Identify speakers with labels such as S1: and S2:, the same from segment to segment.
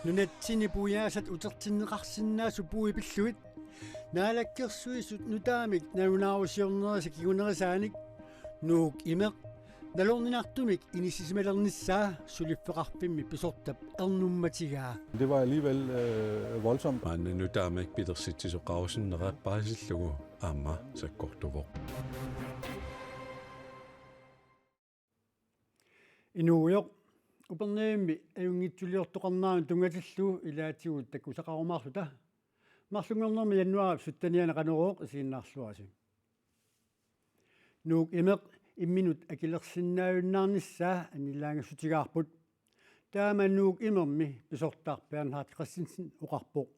S1: Nunatsini pujaasat utertinneqarsinnaassu puipilluit naalakkersuisut nutaamik nanunaarusiornerisa kigunerisaanik nuuk imeq nalorninartumik inissisimalernissaa suliffeqarpimmi pisortap ernummatigaa.
S2: Det var alligevel voldsomt.
S3: Maanna nutaamik pitersitsisoqarusinneqappaasillugu aamma sakkortuvoq.
S1: Inuujoq uperneemmi ajungitsuliortoqarnaarun tungatillu ilaatigut takkusaqarumaarluta marlungernermi jannuara suttaniana qanerooq isiinnaarluasi nuuk imeq imminut akilersinnaajunnaarnissaa anilaangassutigaarput taama nuuk imermi pisortaarpian Bernhard Christensen uqarpoq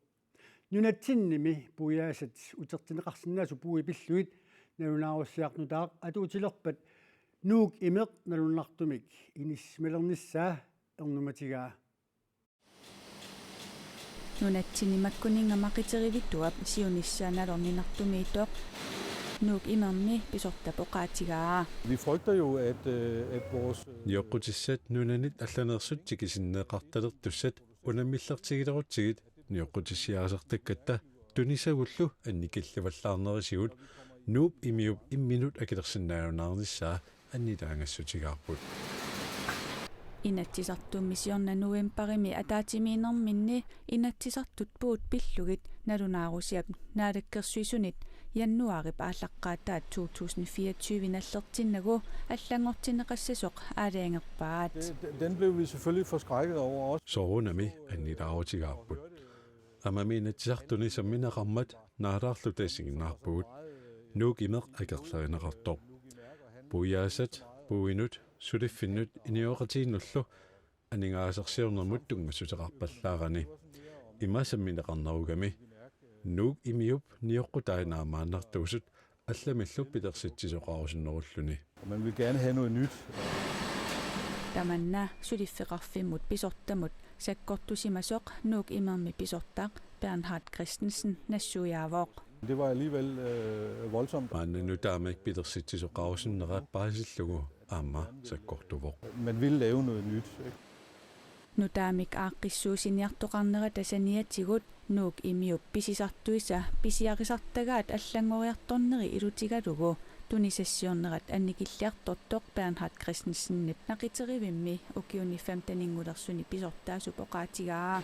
S1: nunatsinnimi pujaasat utertineqarsinnaasu puipilluit nanunaarussiarnutaaq atuutilerpat nuuk imeq nalunnartumik inismalernissaa ernumatigaa.
S4: Nunatsinimakkuninga maqiterivittuap siunissaanalorninartumiittoq nuuk imermi pisortapoqaatigaa.
S2: Vi frygter jo, at vores...
S3: Nioqqutissat nunanit allanersuttik isinneqartalertussat unamillertigilerutsigit nioqqutissiaasartakkatta tunisagullu annikillavallaarnerisigut nuup imiup imminut akilersinnaajunnaarnissaa annilaangassutigaarput.
S4: Inatsisartummissiorna novemberimi ataatimiinerminni inatsisartut puut pillugit nalunaarusiap naalakkersuisunit jannuarip aallaqqaattaat 2024 nallertinnagu allangortineqassasoq aalaangerpaat.
S2: Den blev vi selvfølgelig forskrækket over også.
S3: Sorunami annilaarutigaarput. Amami inatsisartuni samminaqarmat naalaarlutaissiginnaarpugut nuuk imeq akerlerineqartoq. Pujaasat puinut suliffinnut inioqatiinnullu aningaasersiornermut tungassuteqarpallaarani imasammineqarnerugami nuuk imiup nioqqutainaamaannartuusut allamillu pitersitsisoqarusinnerulluni.
S2: Man vil gerne have noget nyt.
S4: Tamanna suliffeqarfimmut pisortamut sakkortusimasoq nuuk imermi pisortaaq Bernhard Christensen nassujaavoq.
S2: Det var alligevel voldsomt.
S3: Maanna nutaamik pitersitsisoqarusinneqappaasillugu aamma sakkortuvoq.
S2: Man vil lave noget nyt.
S4: Nutaamik aaqqissuusiniartoqarnera tasaniatigut nuuk imiup pisisartuisa pisiarisartagaat allangoriartorneri ilutigalugu tunisassiornerat annikilliartortoq Bernhard Christensennit naqiteriivimmi ukiunifam taningulersuni pisortaasupoqaatigaa.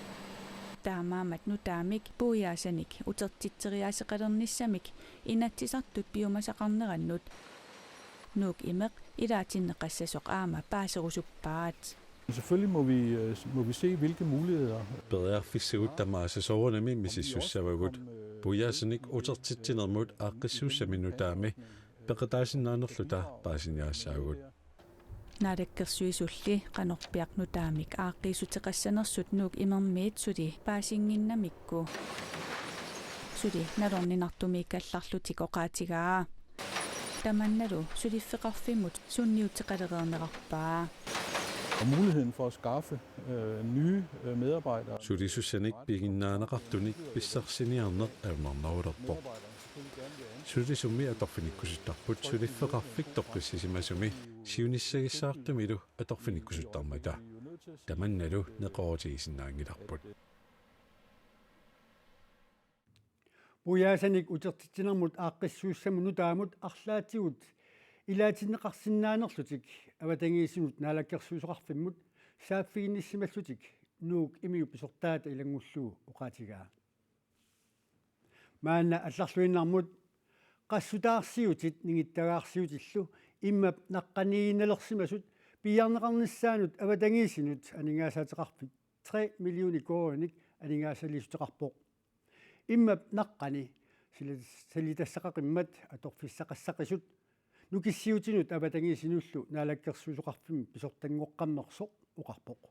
S4: Taamaamat nutaamik puujaasanik utertitseriaaseqalernissamik inatsisartut piumasaqarnerannut nuuk imeq ilaatinneqassasoq aama paaserusuppaat.
S2: Selvfølgelig må vi se hvilke muligheder.
S3: Berearfissugut tamaasasoorunami misissussavagut puujaasanik utertitsinermut aaqqissuussaminutaami peqetaasinnaanерluta paasiniaassaagut.
S4: Naalakkersuisulli qanorpiaq nutaamik aaqqiisuteqassanersut nuuk imermiit suli paasinginnamikku suli nalorninartumiikkallarlutikoqaatigaa tamannalu suliffeqarfimmut sunniuteqalereerneqarpaa.
S2: Og muligheden for at skaffe nye medarbejdere.
S3: Sulisussanik piginnaaneqartunik pissarsiniarneq aunarnarulerpoq. Sulisummi atorfinikkusuttarput suliffeqarfik toqqissisimasumi siunissagissaartumilu atorfinikkusuttarmata tamannalu neqorutigisinnaangilarput.
S1: Pujaasanik utertitsinermut aaqqissuussamu nutaamut arlaatigut ilaatinneqarsinnaanerlutik avatangiisinut naalakkersuusoqarfimmut saaffiginnissimallutik nuuk imiup pisortaata ilangulluu uqaatigaa. Maanna allarluinnarmut qassutaarsiutit ningittagaarsiutillu immap naqqaniinnalersimasut piarneqarnissaanut avatangiisinut aningaasaateqarpit 3 millioni koronik aningaasaliisuteqarpoq immap naqqani salitassaqaqimmat atorfissaqassaqisut nukissiutinut avatangiisinullu naalakkersuusoqarfimmi pisortanguoqqammersoq uqarpoq.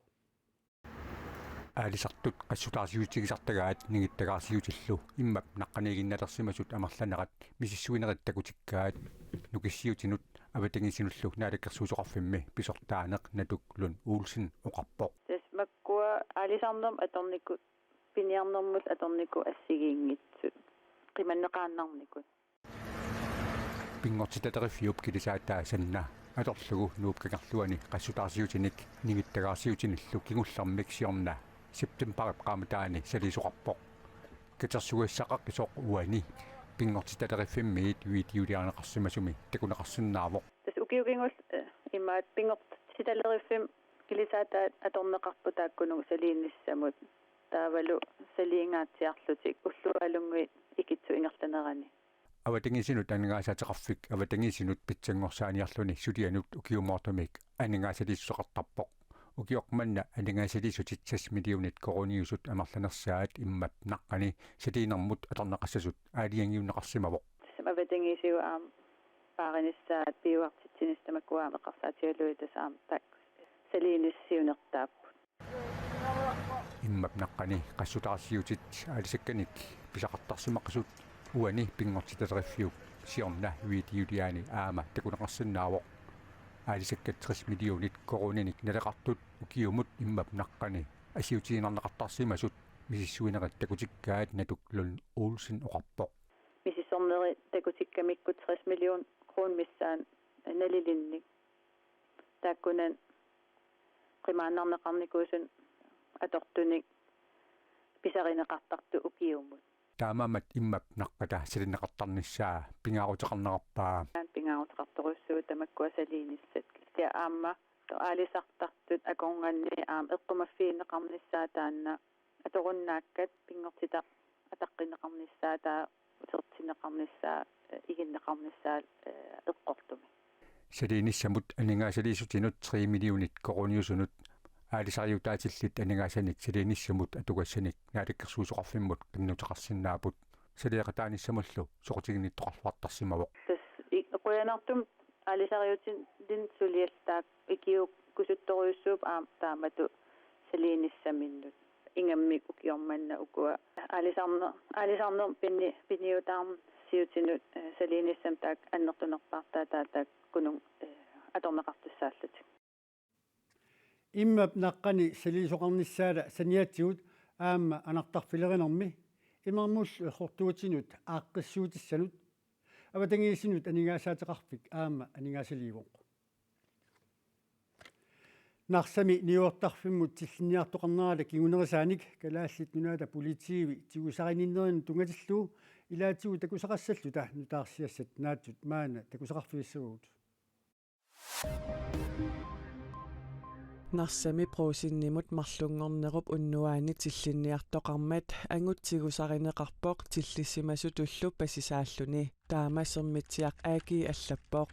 S5: Aalisartut qassutaarsiutigisartagaat nigittagaarsiutillu immap naqqaniiginnalersimasut amerlanerat misissuinerittakutikkaaat nukissiutinut avatangiisinullu naalakkersuusoqarfimmi pisortaaneq natuklun uulsin uqarpoq.
S6: Tasmakkua aalisarnerm atornikut piniarnermul atorniku assigiinngitsut qimanneqaannarnikut.
S5: Pingortitaterifiup kilisaattaa sanna atorlugu nuupkakarluani qassutaarsiutinik nigittagaarsiutinillu kingullarmik siorna септембарп qaamataani salisuqarpoq катерсугассақақ исоқ уани пингортиталериффиммиит виитиулиарнеқарсимасуми такунеқарсиннаавоқ
S6: тас укиугингул имаат пингортиталериффим килисаатаат аторнеқарпу тааккунугу салиинниссамут таавалу салиингаатсиарлутик уллуалунгуи икитсу ингерланерани
S5: аватангисинут анингаасаатеқарфик аватангисинут питсангорсааниарлуни сулианут укиумоортумик анингаасалиссоқартарпоқ укиоқманна анингаасалисутит 6 миллионит корониусут амерланерсаат иммап наққани салиинермут аторнеқассасут аалиангиуннеқарсимавоқ
S6: аватангисиу паариниссаат пиуартитсинистамаккуаа меқарсаатигалуи тасаам так салииниссиунертаап
S5: иммап наққани qassutaarsiutit аалисакканик писақартарсимаққасут уани пингортиталериффиук сиорна виитиулиаани аама такунеқарсинаавоқ аалисаккат 30 миллионит корониник налеқартут укиумут иммап наққани асиутиинернеқартарсимасут мисиссуинерат такутиккаат натуклун Olsen оқарпоқ
S6: мисиссорнери такутиккамикку 30 миллион крон миссаан налилинник тааккунан qimaanerneqarnikuusun atortunik pisarineqartartu ukiumut
S5: таамаамат иммап наққата силинеқартарниссаа пингаарутеқарнеқарпаа
S6: пингаарутеқарторуссуу тамаккуа салииниссат тиа аама аалисартартут аконганни аам эққумаффиинеқарниссаа таанна аторуннааккат пингортита атаққинеқарниссаа таа утертинеқарниссаа игиннеқарниссаа эққортуми
S5: салииниссамут анингаасалисутинут 3 миллионит корониусунут аалисариутаатиллит анингаасаник салииниссамут атугассаник нааликкерсуусоқарфиммут киннутеқарсинаапут салиақатааниссамуллу соқутигинниттоқарфуартарсимавоқ
S6: тас иқуянартум аалисариутин дин сулиаллаак икиук кусутторуйуссууп таамату салииниссаминнут ингаммик укиорманна укуа аалисарнер пинниутаарм сиутинут салииниссам таак аннертунерпартаа таатаак кунун аторнеқартуссааллут
S1: иммап наққани салисоқарниссаала саниатсигут аама анартарфилеринерми имермус хортуутинут ааққиссуутиссанут аватангиисинут анингаасаатеқарфик аама анингаасаливоқ нарсами ниуортарфиммут тиллинниартоқарнерала кигунерисааник калааллит нунаата политииви тигусарининнерин тунгатиллуу илаатигу такусақассаллу та нутаарсиассат наатсут маана такусақарфииссагуут
S7: нарсами проусиннимут марлунгорнеруп уннуаани тиллинниартоқармат ангутсигусаринеқарпоқ тиллиссимасу туллу пасисааллуни таамасермитсиақ ааки аллаппоқ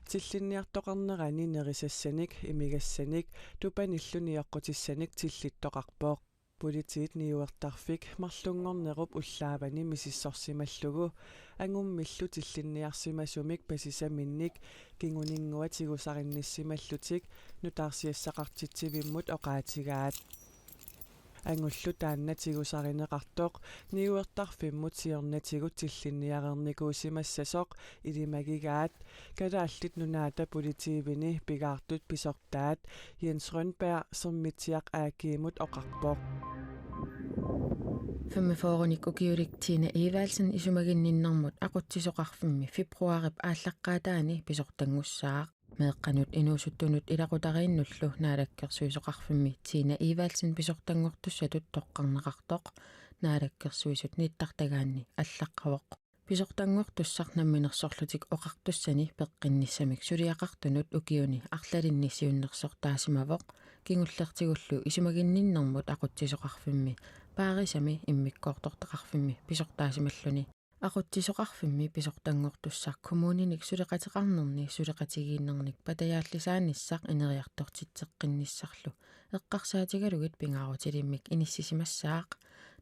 S7: тиллинниартоқарнерани нерисассаник имигассаник тупаниллуниаққутиссаник тиллиттоқарпоқ политиит ниуертарфик марлунгорнеруп уллаавани мисиссорсималлугу ангуммиллу тиллинниарсимасумик пасисаминник кингунингуатигусаринниссималлутик нутаарсиассақартитсивиммут оqaатигаат ангуллу тааннатигусаринеқартоқ ниуертарфиммут сиорнатигут тиллинниарерникуусимассасоқ илимагигаат калааллит нунаата политиивини пигаартут писортаат Jens Rønberg сэрмитиақ аакиимут оқарпоқ
S8: 45-årig ugiulik Tina Evalsen isumaginninnermut aqutsisoqarfimmi februarip ааллаққаатаани писортангуссаақ меэққанут инуусуттунут илақутарииннуллу наалаккерсуисоқарфимми Tina Evalsen писортангортуссатут тоққарнеқартоқ наалаккерсуисут ниттартагаанни аллаққавоқ писортангортуссарнамминерсорлутик оқартуссани пеққинниссамик сулиақартунут укиуни арлалиннисиуннерсортаасимавоқ кингуллертигуллу исумагинниннэрмут aqutsisoqarfimmi паарисами иммиккоортортеқарфимми писортаасималлуни aqutsisoqarfimmi писортангортуссар коммуниник сулеқатеқарнерни сулеқатигииннерник патаяаллисааниссақ инериартортитсеққинниссарлу эққарсаатигалугит пингаарутилиммик иниссисимассаақ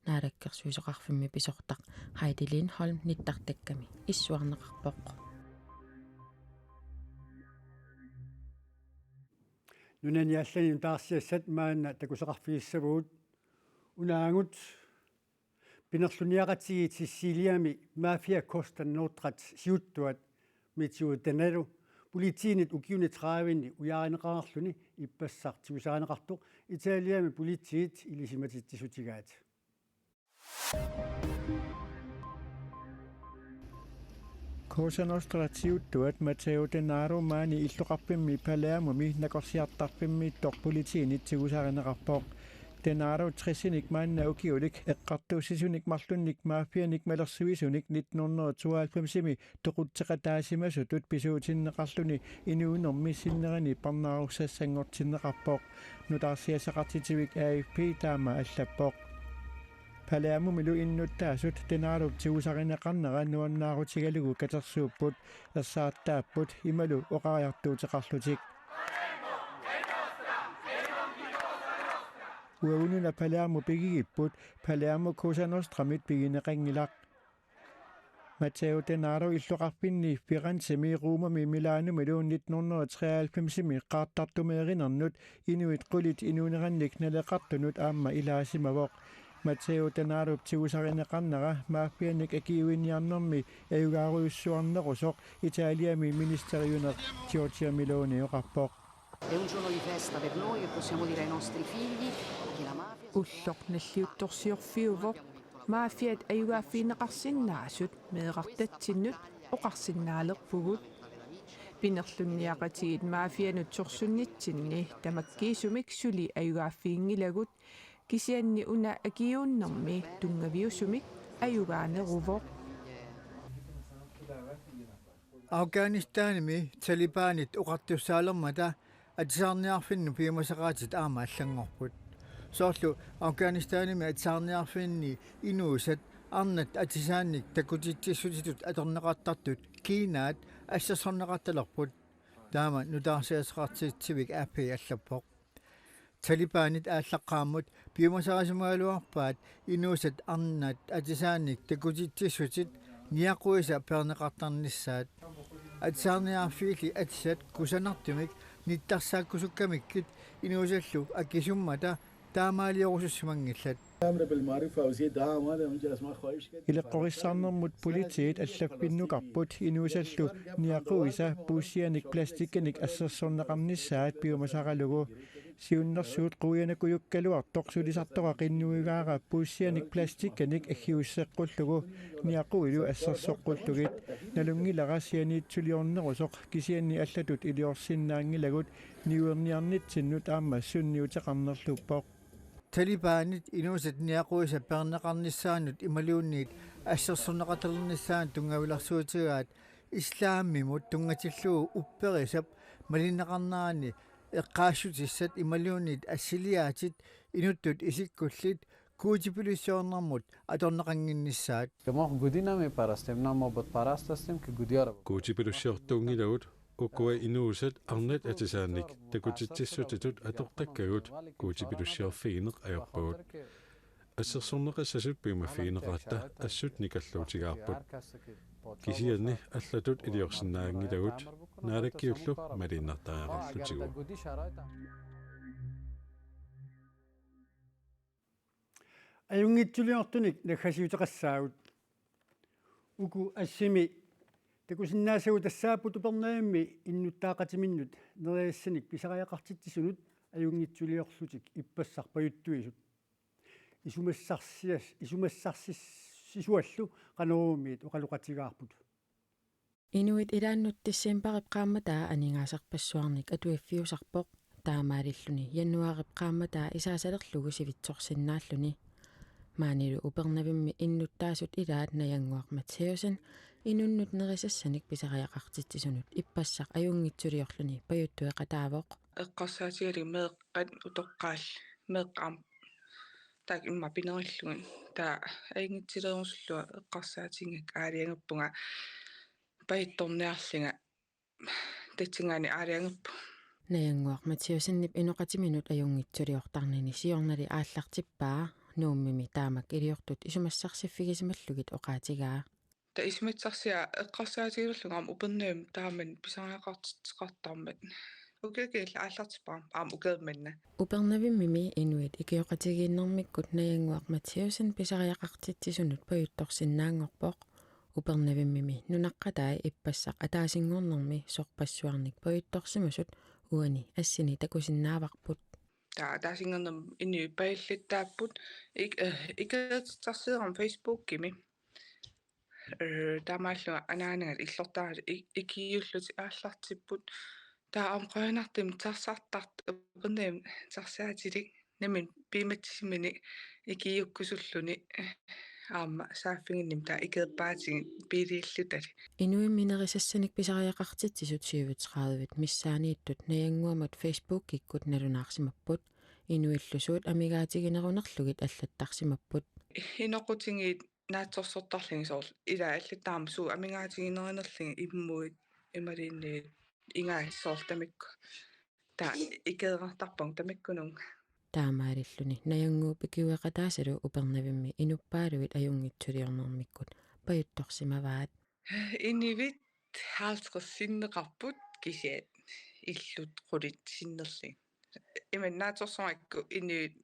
S8: наалаккерсуисоқарфимми писортақ Heidi Lindholm ниттартакками иссуарнеқарпоқ
S1: нунани таарсиассат маана такусеқарфииссагуут унаангут пинерлуниақатиги тиссилиами мафия коста нотрат сиуттуат митсуу танару политиинит укиуни 30-ни уяаринеқарлуни иппассар тигусаанеқартоқ италиами политиит илисиматиттисутигаат
S2: Cosa Nostra tiuttuat Matteo Denaro maani illuqarpimmi Palermomi nakorsiartarpimmi torpolitiinit tigusaarineqarpoq Denaro Tresinik maanna ukiulik eqqartuussisunik marlunnik maafianik malersuisunik 1992 toqutseqataasimasutut pisuutinneqarluni inuunermi sinnerani parnaarussaassangortinneqarpoq nutaarsiasaqartitivik AFP taama allappoq Palermo milu innuttaasut Denaro tiusarineqarnera nuannaarutigalugu katersuupput ersaartaapput imalu oqaariartuuteqarlutik Uununa Palermo pigigipput Palermo Cosa Nostramit pigineqangilaq Matteo Denaro illuqarpinni Firenze Rooma Milano milu 1993 qaartartumeerinernut inuit qulit inuunerannik naleqartunut aamma ilaasimavoq Matteo Denaro tiusarineqarnera maafianik akiuinniarnermi ayugaaruissuarnerusoq Italiami ministeriuner Giorgia Meloni oqarpoq
S9: È un giorno di festa per noi e possiamo dire ai nostri figli che la mafia
S10: уллорнэллиутторсиорфиувоқ мафиат аюгааффинеқарсиннаасут меэқартатсиннут оқарсиннаалерпугут пинерлунниақатигит мафианут сорсуннитсинни тамаккиисумик сули аюгааффиингилагут кисианни уна акиууннэрми тунгавиусумик аюгаанерувоқ
S11: Afghanistan Talibanit uqartussaalermata атсаарниарфинну пиумасақаатит аама аллангорпут соорлу Афганистаними атсаарниарфинни инуусат арнат атисаанник такутитсиссутитут аторнеқартартут Кинаат ассасорнеқарталерпут таама нутаарсиасеқартиитсивик апи аллаппоқ Талибанит ааллаққааммут пиумасақасумаалуарпаат инуусат арнат атисаанник такутитсиссутит ниақуиса пернеқартарниссаат атсаарниарфиили атсат кусанартумик ниттарсааккусуккамиккит инуусаллу аккисуммата таамаалиорусуссумангиллат
S2: илеққорissаарнэрмут политиит аллаппиннукарпут инуусаллу ниақуиса пууссианик пластикканик ассерсорнеқарниссаат пиумасаралугу сиуннэрсуут қуянакуюккалуартоқ сулисартора қиннуигаара пууссианик пластикканик аггиуссеққуллугу ниақуилу ассерсоққуллугит налунгилара сианиитсулиорнерусоқ кисианни аллатут илиорсиннаангилагут ниуерниарнитсиннут аама сунниутеқарнерлуппоқ
S11: Талибанит инуусат ниақуиса пернеқарниссаанут ималуунниит ассерсорнеқаталерниссаан тунгавиларсуутигаат ислааммимут тунгатиллуу упперисап малиннеқарнаани эққаассутиссат ималуунниит ассилиаатит инуттут исиккуллит куутипилиссуорнэрмут аторнеқангинниссаат
S3: куутипилиссуортуунгилагут уккуа инуусат арнат атисаанник такутитсиссутитут атортаккагут куутипилуссиорфигинеқ аёрпагут ассерсорнеқассасут пиумаффигинеқаатта ассут никаллуутигаарпут кисианни аллатут илиорсинаангилагут наалаккиуллу малиннартаариарлутигу
S1: аюнгитсулиортуник нахасиутеқассаагут уку ассими такусиннаасагу тассааппут упернаамми иннуттаақатиминнут нериассаник писариақартитсисунут аюнгитсулиорлутик иппассарпаюттуисут исумассарсисуаллу канеруумиит оқалуқатигаарпут
S8: инуит илааннут тиссимпарип qaammataa анингаасарпассуарник атуиффиусарпоқ таамаалиллуни януарип qaammataa исаасалерлугу сивитсорсиннааллуни маанилу упернавимми иннуттаасут илаат наянгуақ Матеусен инуннут нерисассаник писариақартитсисунут иппассақ аюнгитсулиорлуни паюттуеқатаавоқ
S10: эққарсаатигалу меэққат утоққаал меэққам так имма пинериллуган таа аюнгитсилерусуллуа эққарсаатингак аалиангаппунга паитторниарлинга татсингаани аалиангаппу
S8: наянгуақ Матеусеннип иноқатиминут аюнгитсулиортарнини сиорнали ааллартиппаа нууммими таамак илиортут исумассарсиффигисималлугит оқаатигаа
S10: та исмитсарсиа эққарсаатигерлугам упернэм тааман писариақартиқартармат укекел ааллартиппаа аам укеэмманна
S8: упернавиммими инуит икиоқатигииннэрмиккут наянгуақ Матеусен писариақартитсисунут паютторсиннаангорпоқ упернавиммими нунаққатаа иппассақ атаасингорнэрми сорпассуарник паютторсимасут уани ассини такусиннааварпут
S10: таасингернэм ини паиллиттааппут икеэттарсиерам фейсбуккими таамааллуга анаанагат иллортаарат икиуллути ааллартиппут таа амқоянартим тарсартарт упернэм тарсаатилик namin piimatsimini ikiukkusulluni аама сааффигинним таа икеэппаатиги пилииллутали
S8: Inuimminerisassanik pisariaqartitsisut 37 missaaниittut najangguamat Facebook-ikkut nalunаарsimapput inuillusuut amigaatiginerunerlugit аллаттарсимаппут
S10: иноқутингиит наатсорсортарлинги соорл ила аллаттаама суу амигаатигинеринерлинги иммуит ималиинниит ингаассоорл тамикку таа икеэрартарпан тамиккунун
S8: таамаалиллуни наянnguu пикиуеқатаасалу упернавимми инуппаалуит аюнгитсулиорнэрмиккут паютторсимаваат
S10: инивит хаалсқерсиннеқарпут кисиат иллут қулит синнерлин иманнаатсорсоакку инивит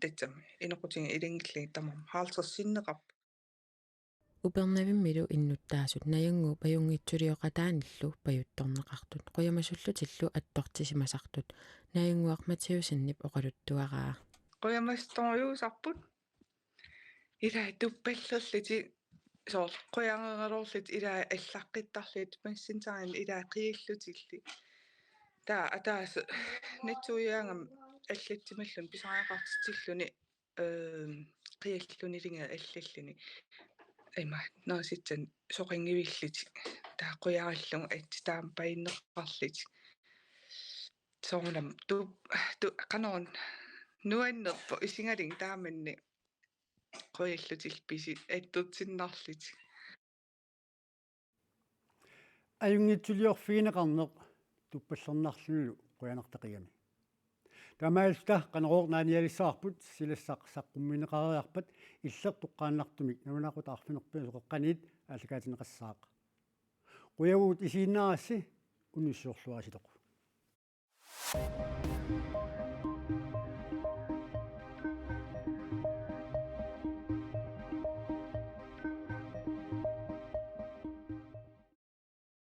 S10: татсам иноқутинги илингиллиги тамам хаалсқерсиннеқарпу
S8: упернавиммилу иннуттаасут наянnguu паюнгитсулиоқатааниллу паютторнеқартут қуямасуллутиллу аттортисимасартут наянngуарматиусиннип оқалуттуараа
S10: қуямасториусарпут ила туппаллерлити соор қуянгералоорлит ила аллаққиттарлит массинтарин ила қииллутилли таа атаас нэтсуяангам аллатсималлун писариақартитсиллуни қиаллунилинга аллаллуни има нааситсан соқингивиллити таа қуяраллун атти таам паиннеққарлит соонам ту канон нуаннерпо исингалин тааманни қуяллутил писи аттутсиннарлит
S1: аюнгитсулиорфигинеқарнеқ туппаллернарлулу қуянартақигами тамаалта канероорнааниалиссаарпут силассақ саққумминеқариарпат иллер тоққааннартумик намунақутаарфинерпиу соққаниит ааллакаатинеқассаақ қуявуут исииннаарасси унуссуорлуараситоқ